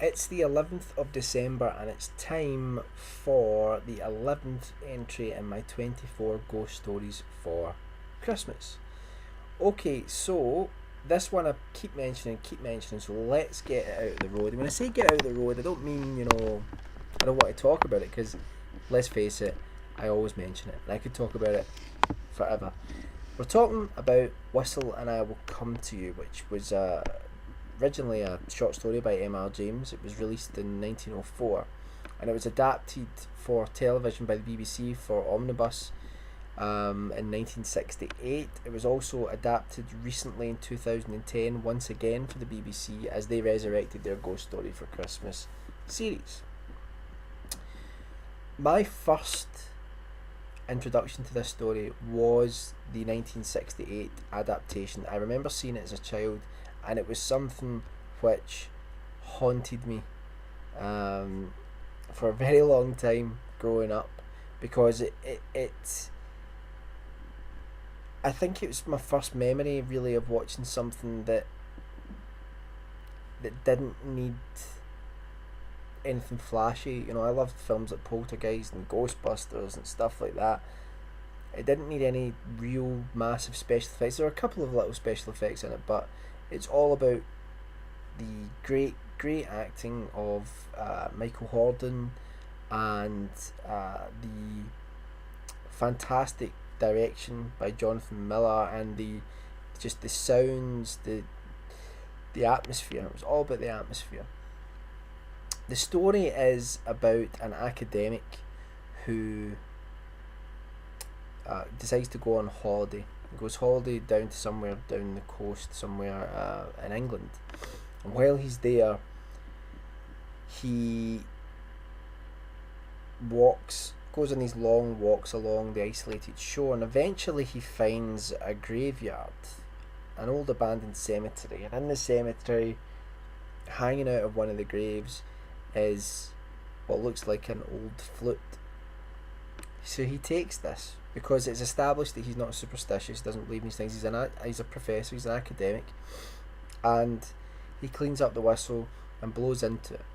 It's the 11th of December and it's time for the 11th entry in my 24 ghost stories for Christmas. Okay, so this one I keep mentioning, so let's get it out of the road. And when I say get out of the road, I don't mean, I don't want to talk about it because, let's face it, I always mention it and I could talk about it forever. We're talking about Whistle and I Will Come to You, which was originally a short story by M.R. James. It was released in 1904 and it was adapted for television by the BBC for Omnibus in 1968. It was also adapted recently in 2010 once again for the BBC as they resurrected their Ghost Story for Christmas series. My first introduction to this story was the 1968 adaptation. I remember seeing it as a child and it was something which haunted me for a very long time growing up because it I think it was my first memory really of watching something that didn't need anything flashy. I loved films like Poltergeist and Ghostbusters and stuff like that. It didn't need any real massive special effects. There were a couple of little special effects in it, but it's all about the great acting of Michael Hordern and the fantastic direction by Jonathan Miller and the sounds, the atmosphere. It was all about the atmosphere. The story is about an academic who decides to go on holiday. He goes holiday down to somewhere down the coast, somewhere in England. And while he's there, he goes on these long walks along the isolated shore, and eventually he finds a graveyard, an old abandoned cemetery. And in the cemetery, hanging out of one of the graves, is what looks like an old flute. So he takes this because it's established that he's not superstitious, doesn't believe in these things. He's a professor, he's an academic, and he cleans up the whistle and blows into it.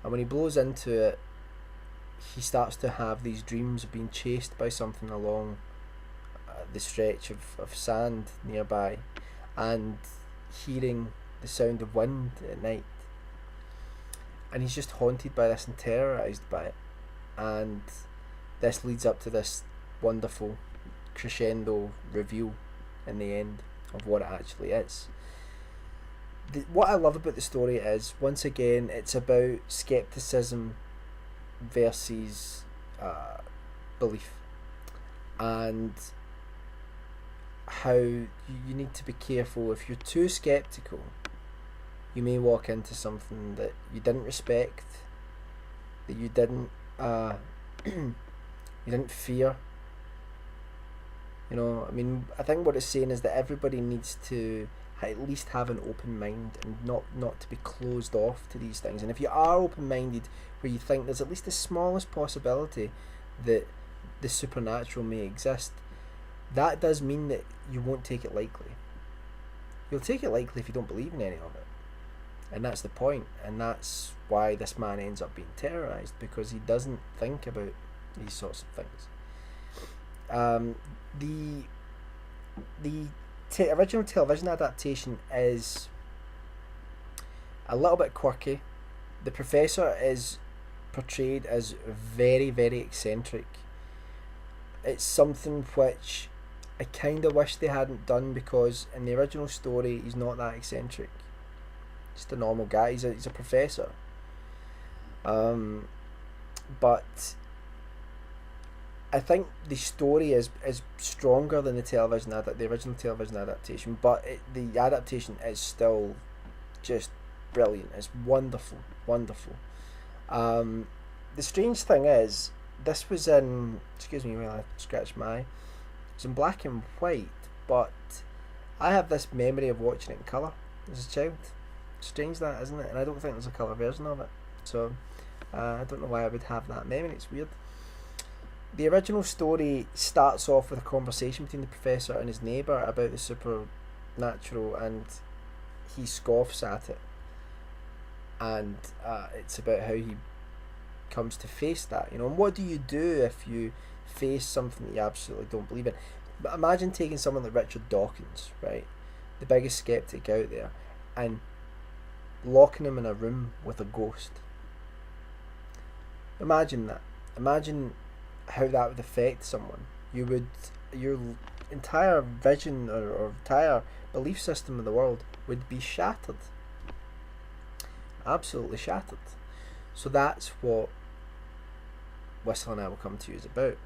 And when he blows into it, he starts to have these dreams of being chased by something along the stretch of sand nearby, and hearing the sound of wind at night. And he's just haunted by this and terrorised by it. And this leads up to this wonderful crescendo reveal in the end of what it actually is. What I love about the story is, once again, it's about skepticism versus belief, and how you need to be careful. If you're too skeptical, you may walk into something that you didn't respect, that you didn't you didn't fear. I think what it's saying is that everybody needs to at least have an open mind and not to be closed off to these things. And if you are open-minded, where you think there's at least the smallest possibility that the supernatural may exist, that does mean that you won't take it lightly. You'll take it lightly if you don't believe in any of it. And that's the point, and that's why this man ends up being terrorised, because he doesn't think about these sorts of things. The original television adaptation is a little bit quirky. The professor is portrayed as very, very eccentric. It's something which I kind of wish they hadn't done, because in the original story he's not that eccentric. Just a normal guy. He's a professor. But I think the story is stronger than the original television adaptation. But the adaptation is still just brilliant. It's wonderful, wonderful. The strange thing is, this was in, excuse me while I scratch my eye, it was in black and white, but I have this memory of watching it in colour as a child. Strange that, isn't it? And I don't think there's a colour version of it, so I don't know why I would have that memory. It's weird. The original story starts off with a conversation between the professor and his neighbour about the supernatural, and he scoffs at it. and it's about how he comes to face that, you know. And what do you do if you face something that you absolutely don't believe in? But imagine taking someone like Richard Dawkins, right, the biggest skeptic out there, and locking him in a room with a ghost. Imagine that. Imagine how that would affect someone. Your entire vision or entire belief system of the world would be shattered. Absolutely shattered. So that's what Whistle and I Will Come to You is about.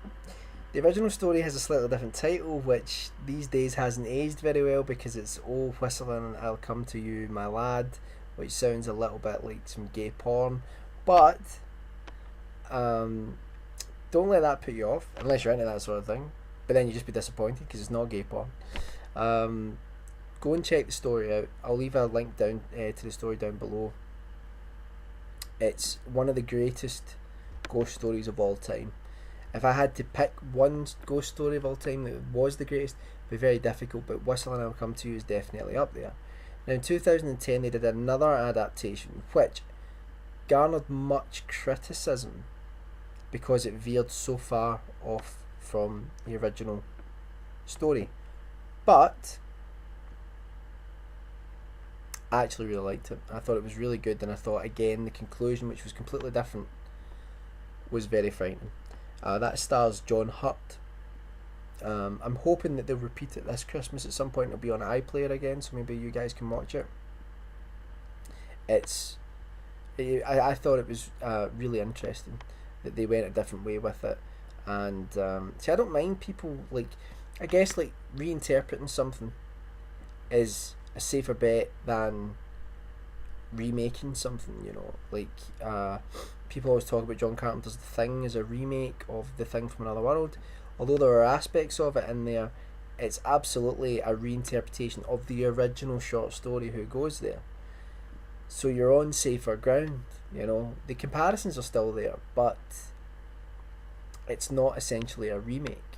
The original story has a slightly different title, which these days hasn't aged very well because it's Oh Whistle and I'll Come to You, My Lad, which sounds a little bit like some gay porn. But don't let that put you off, unless you're into that sort of thing. But then you just be disappointed because it's not gay porn. Go and check the story out. I'll leave a link down to the story down below. It's one of the greatest ghost stories of all time. If I had to pick one ghost story of all time that was the greatest, it'd be very difficult, but Whistle and I'll Come to You is definitely up there. Now in 2010 they did another adaptation which garnered much criticism because it veered so far off from the original story. But I actually really liked it. I thought it was really good, and I thought again the conclusion, which was completely different, was very frightening. That stars John Hurt. I'm hoping that they'll repeat it this Christmas at some point. It'll be on iPlayer again, so maybe you guys can watch it. I thought it was really interesting that they went a different way with it, and see, I don't mind people I guess reinterpreting something is a safer bet than remaking something, you know. People always talk about John Carpenter's The Thing as a remake of The Thing from Another World. Although there are aspects of it in there, it's absolutely a reinterpretation of the original short story Who Goes There. So you're on safer ground, you know. The comparisons are still there, but it's not essentially a remake,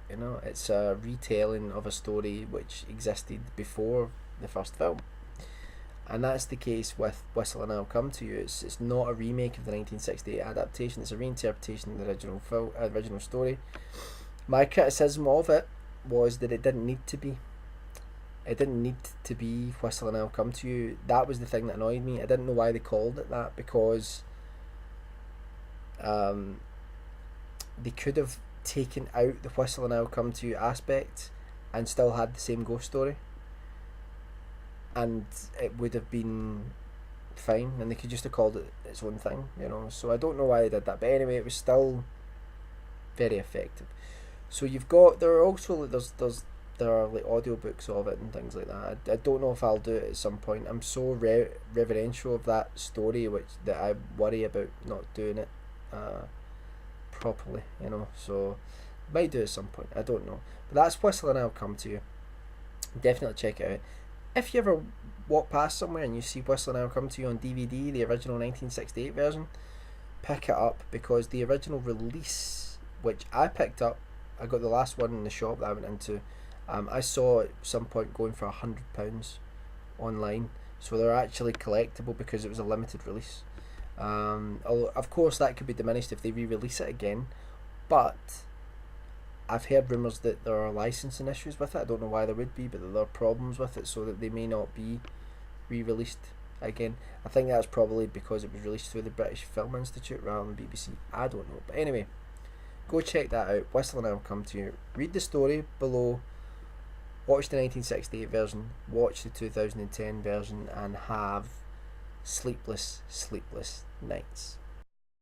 you know. It's a retelling of a story which existed before the first film. And that's the case with Whistle and I'll Come to You. It's not a remake of the 1968 adaptation, it's a reinterpretation of the original story. My criticism of it was that it didn't need to be. It didn't need to be Whistle and I'll Come to You. That was the thing that annoyed me. I didn't know why they called it that, because they could have taken out the Whistle and I'll Come to You aspect and still had the same ghost story, and it would have been fine, and they could just have called it its own thing, you know. So I don't know why they did that, but anyway, it was still very effective. So you've got, there are audiobooks of it and things like that. I don't know if I'll do it at some point. I'm so reverential of that story, that I worry about not doing it properly, you know. So might do it at some point, I don't know. But that's Whistle and I'll Come to You. Definitely check it out. If you ever walk past somewhere and you see Whistle and I'll Come to You on DVD, the original 1968 version, pick it up, because the original release, which I picked up, I got the last one in the shop that I went into, I saw at some point going for £100 online. So they're actually collectible because it was a limited release. Of course that could be diminished if they re-release it again, but I've heard rumours that there are licensing issues with it. I don't know why there would be, but there are problems with it, so that they may not be re-released again. I think that's probably because it was released through the British Film Institute rather than BBC. I don't know, but anyway, go check that out. Whistle and I'll Come to You. Read the story below, watch the 1968 version, watch the 2010 version, and have sleepless nights.